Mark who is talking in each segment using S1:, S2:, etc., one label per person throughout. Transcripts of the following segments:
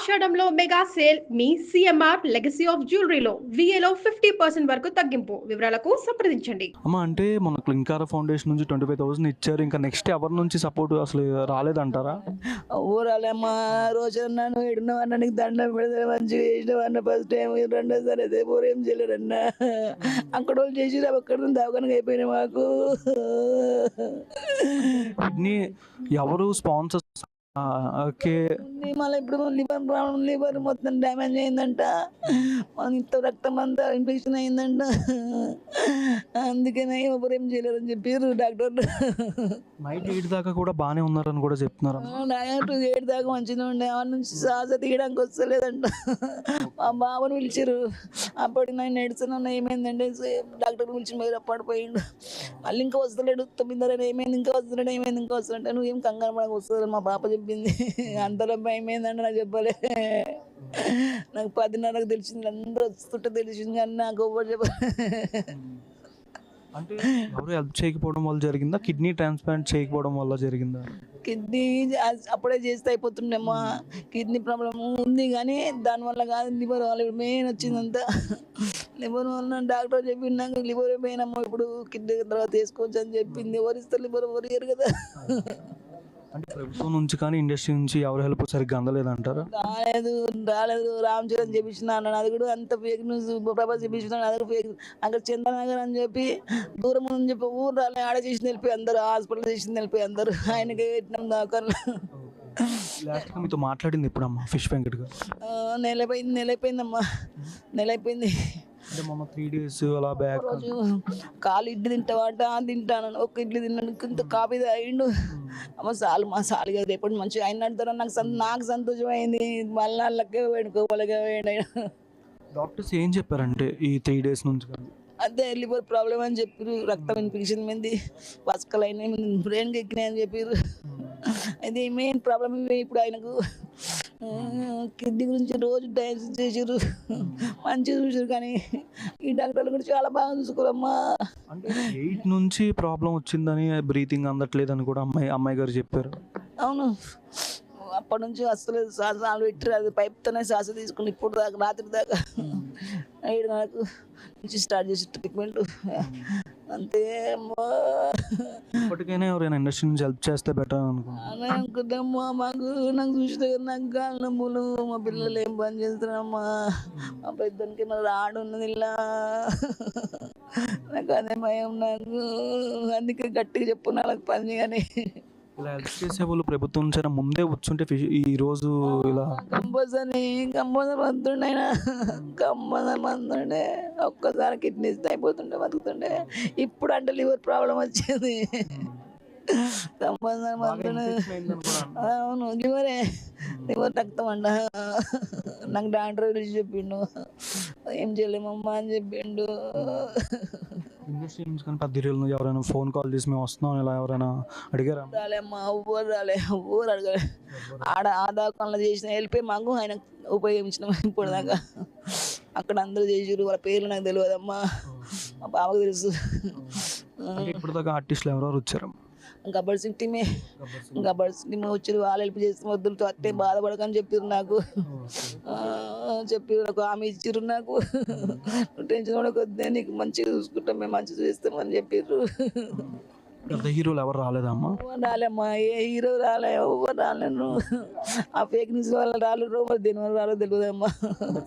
S1: ఆషాఢంలో mega sale మీ CMR legacy of జ్యువెలరీలో విఏలో 50% వరకు తగ్గింపు. వివరాలకు సంప్రదించండి.
S2: అమ్మ అంటే మన క్లింకార ఫౌండేషన్ నుంచి 25,000 ఇచ్చారు. ఇంకా నెక్స్ట్ ఎవరి నుంచి సపోర్ట్ అసలు రాలేదంటారా?
S3: ఊరాలమ్మా రోజన్నా నువ్వు ఎడున్నావన్నా నీకు దండం పెడితే మంచిగా చేసినావన్న ఫస్ట్ టైం రెండోసారి అయితే ఏం చేయలేరన్నా అక్కడ వాళ్ళు చేసిరా అక్కడ దవాఖానకి అయిపోయినాయి మాకు.
S2: కిడ్నీ ఎవరు స్పాన్సర్స్? ఓకే.
S3: మళ్ళీ ఇప్పుడు లివర్ మొత్తం డ్యామేజ్ అయిందంట, ఇంత రక్తం అంతా ఇన్ఫెక్షన్ అయిందంట, అందుకనే ఎవరు ఏం చేయలేరని చెప్పారు డాక్టర్లు.
S2: నైట్ 8 దాకా కూడా బాగానే ఉన్నారని కూడా చెప్తున్నారు.
S3: నైట్ 8 దాకా మంచిగా ఉండే, ఆ నుంచి శ్వాస తీయడానికి వస్తలేదంట. మా బాబుని పిలిచారు, అప్పటికి నేను ఎడుస్తున్నా ఏమైందంటే డాక్టర్ పిలిచి మీరు పడిపోయిండు, మళ్ళీ ఇంకా వస్తలేడు 9:30 ఏమైంది ఇంకా వస్తున్నాడు, ఏమైంది ఇంకా వస్తుంటే నువ్వు ఏం కంగారు పడక వస్తుంది మా పాప చెప్పింది. అంతలో భయం ఏందంటే నాకు చెప్పలే, నాకు 10:30కు తెలిసింది, అందరూ వస్తుంటే తెలిసింది కానీ నాకు ఎవరు చెప్పలే.
S2: అంటే ఎవరు హెల్ప్ చేయకపోవడం వల్ల జరిగిందా, కిడ్నీ ట్రాన్స్ప్లాంట్ చేయకపోవడం వల్ల జరిగిందా?
S3: కిడ్నీ అప్పుడే చేస్తే అయిపోతుండేమ్మా, కిడ్నీ ప్రాబ్లం ఉంది కానీ దానివల్ల కాదు, లివర్ వల్ల మెయిన్ వచ్చిందంతా. లివర్ వల్ల డాక్టర్ చెప్పింది నాకు లివర్ పోయినమ్మా, ఇప్పుడు కిడ్నీ తర్వాత వేసుకోవచ్చు అని చెప్పింది. ఎవరు ఇస్తారు లివర్, ఎవరు ఇయ్యరు కదా.
S2: అంటే ప్రభుత్వం నుంచి కానీ ఇండస్ట్రీ నుంచి ఎవరు హెల్ప్ సరిగ్గా అందలేదంటారా?
S3: రాలేదు రామ్ చరణ్ చెప్పించిన అన్నాడు, అది కూడా అంత ఫేక్ న్యూస్. ప్రభాస్ చెప్పించిన అది కూడా ఫేక్. అక్కడ చంద్రనగర్ అని చెప్పి దూరం అని చెప్పి ఊరు రాలే, ఆడ చేసి వెళ్ళిపోయి అందరు హాస్పిటల్ చేసి వెళ్ళిపోయి అందరు, ఆయనకి పెట్టినాం దాకా.
S2: లాస్ట్గా మీతో మాట్లాడింది ఎప్పుడమ్మా ఫిష్ వెంకట్ గారు?
S3: నెలైపోయిందమ్మా, నెలైపోయింది.
S2: అంటే మొన్న 3 days అలా బ్యాక్
S3: రోజు కాలు ఇడ్లీ తింటావాట తింటాను, ఒక్క ఇడ్లీ తిన్నాను, ఇంత కాఫీ తాగిండు. అమ్మ చాలు మా చాలు కదా, రేపటి మంచిగా ఆయన అంటారా, నాకు సంతోషం అయింది. మళ్ళీ వాళ్ళకే వేడుకోవాలిగా వేడి.
S2: డాక్టర్స్ ఏం చెప్పారంటే ఈ 3 days నుంచి కానీ?
S3: అదే లివర్ ప్రాబ్లం అని చెప్పారు, రక్తం ఇన్ఫెక్షన్ మీద పసకలు అయినాయి, బ్రెయిన్కి ఎక్కినాయి అని చెప్పారు. అది మెయిన్ ప్రాబ్లం ఇవే ఇప్పుడు ఆయనకు. కిడ్నీ గురించి రోజు డయాలసిస్ చేసారు, మంచిగా చూసారు, కానీ ఈ డాక్టర్లు కూడా చాలా బాగా చూసుకోరమ్మా.
S2: అంటే 8 నుంచి ప్రాబ్లం వచ్చిందని, బ్రీతింగ్ అందట్లేదని కూడా అమ్మాయి గారు చెప్పారు.
S3: అవును, అప్పటి నుంచి అసలు శ్వాస పెట్టారు, అది పైప్తోనే శ్వాస తీసుకుని ఇప్పుడు దాకా రాత్రి దాకా 7 నుంచి స్టార్ట్ చేసి ట్రీట్మెంట్ అంతే.
S2: ఇప్పటికైనా ఎవరైనా ఇండస్ట్రీ నుంచి హెల్ప్ చేస్తే బెటర్
S3: అనుకుంటామ్మా. నాకు చూసిన నాకు గాలి నమ్ములు, మా పిల్లలు ఏం పని చేస్తున్నారమ్మా, మా పెద్దనికి నా రాడు ఉన్నది ఇలా, నాకు అదే భయం. నాకు అందుకే గట్టిగా చెప్పు నాకు పని అని.
S2: ఇలా హెల్ప్ చేసే వాళ్ళు ప్రభుత్వం నుంచి ముందే వచ్చుంటే ఈ రోజు ఇలా
S3: కంపల్సరీ మంతుండే, కంపల్సరీ మంతుండే, ఒక్కసారి కిడ్నీస్ అయిపోతుండే బతుకుతుండే. ఇప్పుడు అంటే లివర్ ప్రాబ్లం వచ్చింది, కంపల్సరీ మంతుండే. అవును, లివర్ రక్తం అంట. నాకు డాక్టర్ గురించి చెప్పిండు, ఏం చేయలేమమ్మా అని చెప్పిండు.
S2: ఇండస్ట్రీ నుంచి కానీ 10 రోజులు ఎవరైనా ఫోన్ కాల్ చేసి మేము వస్తున్నాం ఇలా ఎవరైనా అడిగారా?
S3: రాలేమ్మా, ఊరు అడగలే. ఆడ ఆ దాకా చేసిన వెళ్ళిపోయి మాకు ఆయన ఉపయోగించినాం ఇప్పుడు దాకా. అక్కడ అందరూ చేసారు, వాళ్ళ పేర్లు నాకు తెలియదమ్మా, మా బావకు తెలుసు.
S2: ఇప్పుడు దాకా ఆర్టిస్టులు ఎవరెవరు వచ్చారు?
S3: గబ్బర్ సింగ్ టీమే వచ్చారు, వాళ్ళు హెల్ప్ చేస్తే వద్దులతో అట్టే బాధపడకని చెప్పారు నాకు. చెప్పారు నాకు ఆమె ఇచ్చారు, నాకు టెన్షన్ కూడా కొద్దిగా నీకు మంచిగా చూసుకుంటాం, మేము మంచిగా చేస్తామని చెప్పారు.
S2: పెద్ద హీరోలు ఎవరు రాలేదమ్మా?
S3: రాలేమ్మా, ఏ హీరో రాలే, ఎవరు రాలేను. ఆ ఫేక్ న్యూస్ వల్ల రాలేదు, మరి దేని వల్ల రాలేదు తెలియదమ్మా.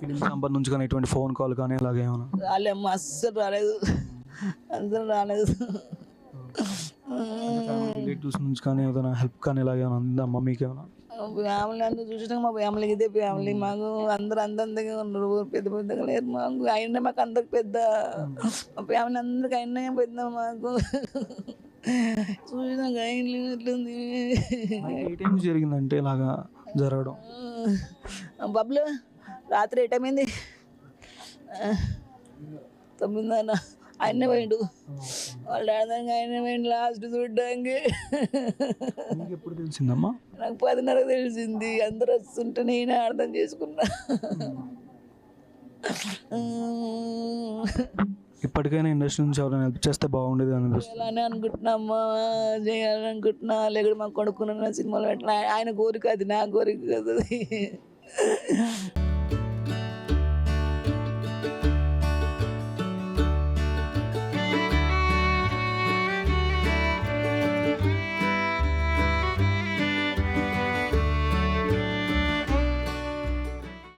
S2: ఫిలిం నంబర్ నుంచి కానీ ఎటువంటి ఫోన్ కాల్ కానీ ఇలాగేమన్నా
S3: రాలేమ్మా, అస్సలు రాలేదు.
S2: రిలేటివ్స్ నుంచి కానీ ఏదైనా హెల్ప్ కానీ ఇలాగేమైనా అందమ్మా మీకేమైనా?
S3: ఫ్యామిలీ అందరూ చూసినా మా ఫ్యామిలీకి ఇదే ఫ్యామిలీ, మాకు అందరూ అందంగా ఉన్నారు, పెద్ద పెద్దగా లేరు మాకు. అయినా మాకు అందరికి పెద్ద, మా ఫ్యామిలీ అందరికి అయినా పెద్ద మాకు. చూసినాక ఎట్లుంది
S2: జరిగిందంటే ఇలాగా జరగడం.
S3: బబ్లు రాత్రి 8 అయింది, 9:30 ఆయన పోయిండు, వాళ్ళ డాడీ ఆయన పోయిండు లాస్ట్ చూడ్డానికి.
S2: ఎప్పుడు తెలిసిందమ్మా?
S3: నాకు 10:30 తెలిసింది. అందరు వస్తుంటే నేనే అర్థం చేసుకున్నా.
S2: ఇప్పటికైనా ఇండస్ట్రీ నుంచి ఎవరైనా హెల్ప్ చేస్తే బాగుండేది అనిపిస్తుంది.
S3: చేయాలని అనుకుంటున్నామ్మా, చేయాలని అనుకుంటున్నా. లేకపోతే మాకు కొడుకున్న సినిమాలు పెట్టిన ఆయన కోరిక, అది నా కోరిక కదా.